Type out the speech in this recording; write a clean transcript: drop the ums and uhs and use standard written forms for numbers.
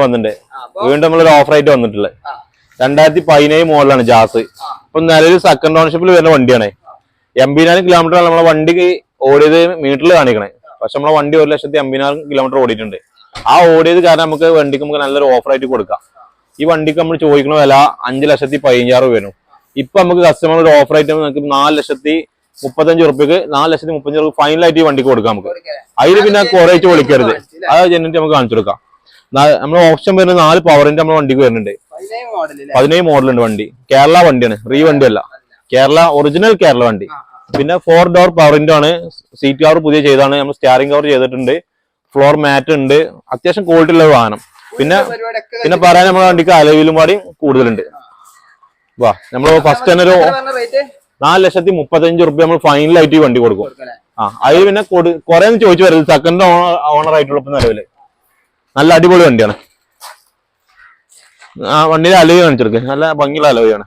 വന്നിട്ടുണ്ട്. വീണ്ടും നമ്മളൊരു ഓഫർ ആയിട്ട് വന്നിട്ടുള്ളത് 2017 മോഡലാണ് ജാസ്. ഇപ്പൊ നിലവിൽ സെക്കൻഡ് ഓണർഷിപ്പിൽ വരുന്ന വണ്ടിയാണ്. 84 കിലോമീറ്റർ നമ്മളെ വണ്ടിക്ക് ഓടിയത് മീറ്ററിൽ കാണിക്കണേ. പക്ഷെ നമ്മളെ വണ്ടി 1,84,000 കിലോമീറ്റർ ഓടിയിട്ടുണ്ട്. ആ ഓടിയത് കാരണം നമുക്ക് വണ്ടിക്ക് നമുക്ക് നല്ലൊരു ഓഫർ ആയിട്ട് കൊടുക്കാം. ഈ വണ്ടിക്ക് നമ്മൾ ചോദിക്കുന്ന വില 5,15,000 വരും. ഇപ്പൊ നമുക്ക് കസ്റ്റമർ ഒരു ഓഫർ ആയിട്ട് നമുക്ക് 4,35,000 4,35,000 ഫൈനലായിട്ട് ഈ വണ്ടിക്ക് കൊടുക്കാം. നമുക്ക് അതിൽ പിന്നെ കുറേച്ച് വിളിക്കരുത്. അത് ജനറേറ്റ് നമുക്ക് കാണിച്ചു കൊടുക്കാം. നമ്മൾ ഓപ്ഷൻ വരുന്നത് 4 പവറിന്റെ നമ്മുടെ വണ്ടിക്ക് വരുന്നുണ്ട്. 17 മോഡലുണ്ട് വണ്ടി. കേരള വണ്ടിയാണ്, റീ വണ്ടി അല്ല. കേരള ഒറിജിനൽ കേരള വണ്ടി. പിന്നെ 4 ഡോർ പവറിന്റെ ആണ്. സീറ്റ് കവർ പുതിയ ചെയ്താണ്. നമ്മൾ സ്റ്റിയറിംഗ് കവർ ചെയ്തിട്ടുണ്ട്. ഫ്ലോർ മാറ്റ് ഉണ്ട്. അത്യാവശ്യം ക്വാളിറ്റി ഉള്ള വാഹനം. പിന്നെ പറയാൻ നമ്മുടെ വണ്ടിക്ക് അലവിലും പാടിയും കൂടുതലുണ്ട്. വാ നമ്മൾ ഫസ്റ്റ് തന്നെ ഒരു 4,35,000 നമ്മൾ ഫൈനലായിട്ട് ഈ വണ്ടി കൊടുക്കും. അതിൽ പിന്നെ കുറെ ചോദിച്ചു വരുന്നത് സെക്കൻഡ് ഓണർ ആയിട്ടുള്ള നിലവില് നല്ല അടിപൊളി വണ്ടിയാണ്. ആ വണ്ടിയുടെ അലവ് കാണിച്ചെടുക്കുക. നല്ല ഭംഗിയുള്ള അലവയാണ്.